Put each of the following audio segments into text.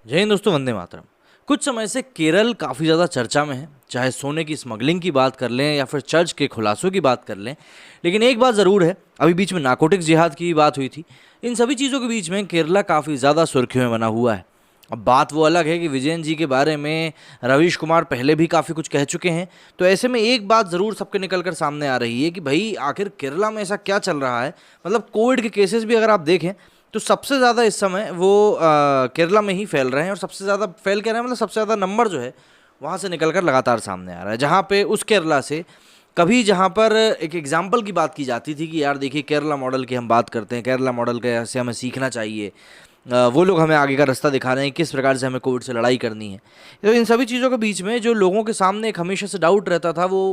जय हिंद दोस्तों, वंदे मातरम। कुछ समय से केरल काफ़ी ज़्यादा चर्चा में है, चाहे सोने की स्मगलिंग की बात कर लें या फिर चर्च के खुलासों की बात कर लें। लेकिन एक बात ज़रूर है, अभी बीच में नारकोटिक्स जिहाद की बात हुई थी। इन सभी चीज़ों के बीच में केरला काफ़ी ज़्यादा सुर्खियों में बना हुआ है। अब बात वो अलग है कि विजयन जी के बारे में रवीश कुमार पहले भी काफ़ी कुछ कह चुके हैं। तो ऐसे में एक बात ज़रूर सबके निकल कर सामने आ रही है कि भाई आखिर केरला में ऐसा क्या चल रहा है। मतलब कोविड के केसेस भी अगर आप देखें तो सबसे ज़्यादा इस समय वो केरला में ही फैल रहे हैं, और सबसे ज़्यादा फैल क्या रहे हैं, मतलब सबसे ज़्यादा नंबर जो है वहाँ से निकल कर लगातार सामने आ रहा है। जहाँ पे उस केरला से कभी जहाँ पर एक एग्जाम्पल की बात की जाती थी कि यार देखिए केरला मॉडल की हम बात करते हैं, केरला मॉडल के से हमें सीखना चाहिए, वो लोग हमें आगे का रास्ता दिखा रहे हैं किस प्रकार से हमें कोविड से लड़ाई करनी है। तो इन सभी चीज़ों के बीच में जो लोगों के सामने एक हमेशा से डाउट रहता था वो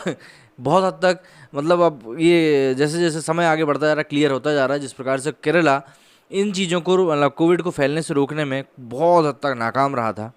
बहुत हद तक, मतलब अब ये जैसे जैसे समय आगे बढ़ता जा रहा है क्लियर होता जा रहा है जिस प्रकार से केरला इन चीज़ों को, मतलब कोविड को फैलने से रोकने में बहुत हद तक नाकाम रहा था।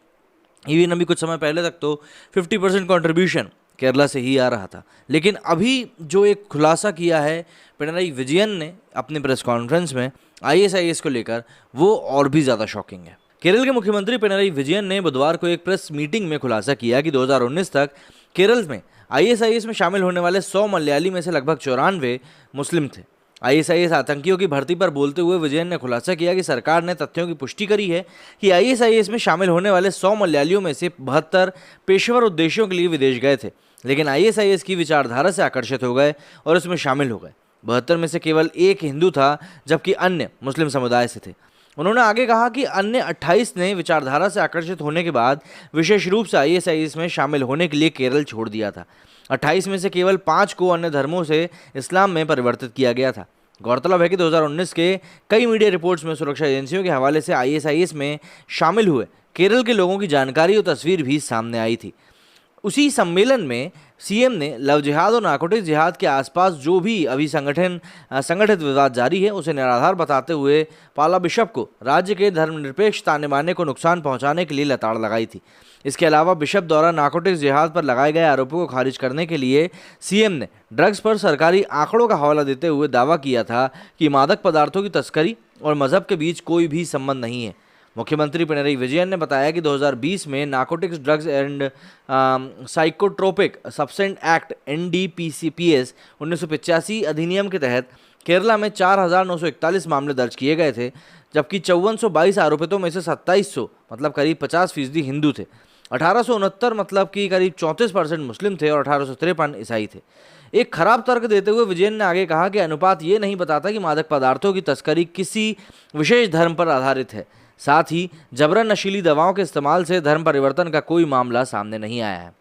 इवन अभी कुछ समय पहले तक तो 50% कंट्रीब्यूशन केरला से ही आ रहा था। लेकिन अभी जो एक खुलासा किया है पिनराई विजयन ने अपने प्रेस कॉन्फ्रेंस में आईएसआईएस को लेकर, वो और भी ज़्यादा शॉकिंग है। केरल के मुख्यमंत्री पिनराई विजयन ने बुधवार को एक प्रेस मीटिंग में खुलासा किया कि 2019 तक केरल में आईएसआईएस में शामिल होने वाले 100 मलयाली में से लगभग 94 मुस्लिम थे। आईएसआईएस आतंकियों की भर्ती पर बोलते हुए विजयन ने खुलासा किया कि सरकार ने तथ्यों की पुष्टि करी है कि आईएसआईएस में शामिल होने वाले 100 मलयालियों में से 72 पेशेवर उद्देश्यों के लिए विदेश गए थे, लेकिन आईएसआईएस की विचारधारा से आकर्षित हो गए और इसमें शामिल हो गए। 72 में से केवल एक हिंदू था, जबकि अन्य मुस्लिम समुदाय से थे। उन्होंने आगे कहा कि अन्य 28 ने विचारधारा से आकर्षित होने के बाद विशेष रूप से आईएसआईएस में शामिल होने के लिए केरल छोड़ दिया था। 28 में से केवल 5 को अन्य धर्मों से इस्लाम में परिवर्तित किया गया था। गौरतलब है कि 2019 के कई मीडिया रिपोर्ट्स में सुरक्षा एजेंसियों के हवाले से आईएसआईएस में शामिल हुए केरल के लोगों की जानकारी और तस्वीर भी सामने आई थी। उसी सम्मेलन में सीएम ने लव जिहाद और नारकोटिक्स जिहाद के आसपास जो भी अभी संगठित विवाद जारी है उसे निराधार बताते हुए पाला बिशप को राज्य के धर्मनिरपेक्ष ताने बाने को नुकसान पहुंचाने के लिए लताड़ लगाई थी। इसके अलावा बिशप द्वारा नारकोटिक्स जिहाद पर लगाए गए आरोपों को खारिज करने के लिए सीएम ने ड्रग्स पर सरकारी आंकड़ों का हवाला देते हुए दावा किया था कि मादक पदार्थों की तस्करी और मजहब के बीच कोई भी संबंध नहीं है। मुख्यमंत्री पिनराई विजयन ने बताया कि 2020 में narcotics drugs and psychotropic substance act NDPCPS 1985 अधिनियम के तहत केरला में 4,941 मामले दर्ज किए गए थे, जबकि 5422 आरोपितों में से 2700 मतलब करीब 50% हिंदू थे, 1869 मतलब कि करीब 34% मुस्लिम थे और 1853 ईसाई थे। एक खराब तर्क देते हुए विजयन ने आगे कहा कि अनुपात ये नहीं बताता कि मादक पदार्थों की तस्करी किसी विशेष धर्म पर आधारित है। साथ ही जबरन नशीली दवाओं के इस्तेमाल से धर्म परिवर्तन का कोई मामला सामने नहीं आया है।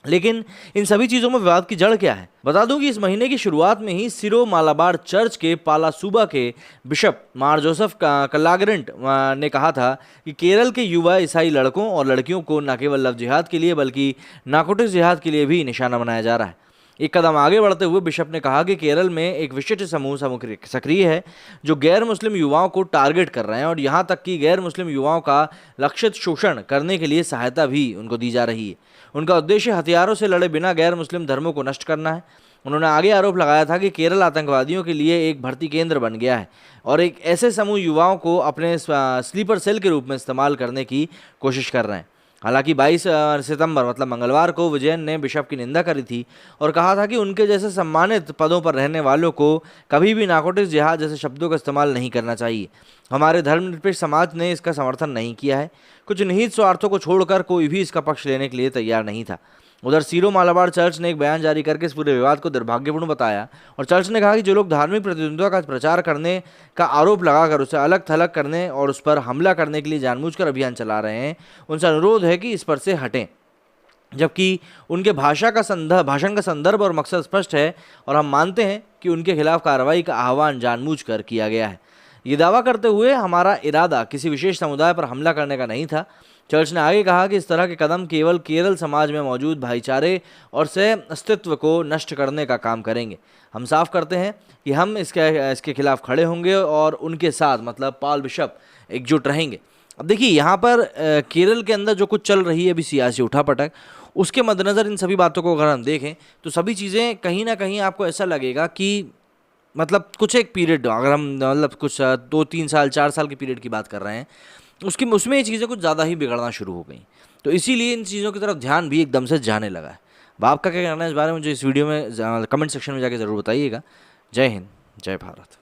लेकिन इन सभी चीज़ों में विवाद की जड़ क्या है? बता दूं कि इस महीने की शुरुआत में ही सिरो मालाबार चर्च के पालासुबा के बिशप मार जोसेफ कलाग्रेंट ने कहा था कि केरल के युवा ईसाई लड़कों और लड़कियों को न केवल लव जिहाद के लिए बल्कि नारकोटिक्स जिहाद के लिए भी निशाना बनाया जा रहा है। एक कदम आगे बढ़ते हुए बिशप ने कहा कि केरल में एक विशिष्ट समूह सक्रिय है जो गैर मुस्लिम युवाओं को टारगेट कर रहे हैं, और यहाँ तक कि गैर मुस्लिम युवाओं का लक्षित शोषण करने के लिए सहायता भी उनको दी जा रही है। उनका उद्देश्य हथियारों से लड़े बिना गैर मुस्लिम धर्मों को नष्ट करना है। उन्होंने आगे आरोप लगाया था कि केरल आतंकवादियों के लिए एक भर्ती केंद्र बन गया है और एक ऐसे समूह युवाओं को अपने स्लीपर सेल के रूप में इस्तेमाल करने की कोशिश कर रहे हैं। हालांकि 22 सितंबर मतलब मंगलवार को विजयन ने बिशप की निंदा करी थी और कहा था कि उनके जैसे सम्मानित पदों पर रहने वालों को कभी भी नारकोटिक्स जिहाद जैसे शब्दों का इस्तेमाल नहीं करना चाहिए। हमारे धर्मनिरपेक्ष समाज ने इसका समर्थन नहीं किया है। कुछ निहित स्वार्थों को छोड़कर कोई भी इसका पक्ष लेने के लिए तैयार नहीं था। उधर सीरो मालाबार चर्च ने एक बयान जारी करके इस पूरे विवाद को दुर्भाग्यपूर्ण बताया और चर्च ने कहा कि जो लोग धार्मिक प्रतिद्वंद्विता का प्रचार करने का आरोप लगाकर उसे अलग थलग करने और उस पर हमला करने के लिए जानबूझकर अभियान चला रहे हैं, उनसे अनुरोध है कि इस पर से हटें। जबकि उनके भाषण का संदर्भ और मकसद स्पष्ट है और हम मानते हैं कि उनके खिलाफ कार्रवाई का आह्वान जानबूझकर किया गया है। ये दावा करते हुए हमारा इरादा किसी विशेष समुदाय पर हमला करने का नहीं था। चर्च ने आगे कहा कि इस तरह के कदम केवल केरल समाज में मौजूद भाईचारे और सह अस्तित्व को नष्ट करने का काम करेंगे। हम साफ करते हैं कि हम इसके खिलाफ खड़े होंगे और उनके साथ मतलब पाल बिशप एकजुट रहेंगे। अब देखिए यहाँ पर केरल के अंदर जो कुछ चल रही है अभी सियासी उठापटक, उसके मद्देनज़र इन सभी बातों को अगर हम देखें तो सभी चीज़ें कहीं ना कहीं आपको ऐसा लगेगा कि मतलब कुछ एक पीरियड, अगर हम मतलब कुछ 2-3 साल 4 साल के पीरियड की बात कर रहे हैं, उसकी उसमें ये चीज़ें कुछ ज़्यादा ही बिगड़ना शुरू हो गई। तो इसीलिए इन चीज़ों की तरफ ध्यान भी एकदम से जाने लगा है। अब आपका क्या कहना है इस बारे में, मुझे इस वीडियो में कमेंट सेक्शन में जाके ज़रूर बताइएगा। जय हिंद, जय भारत।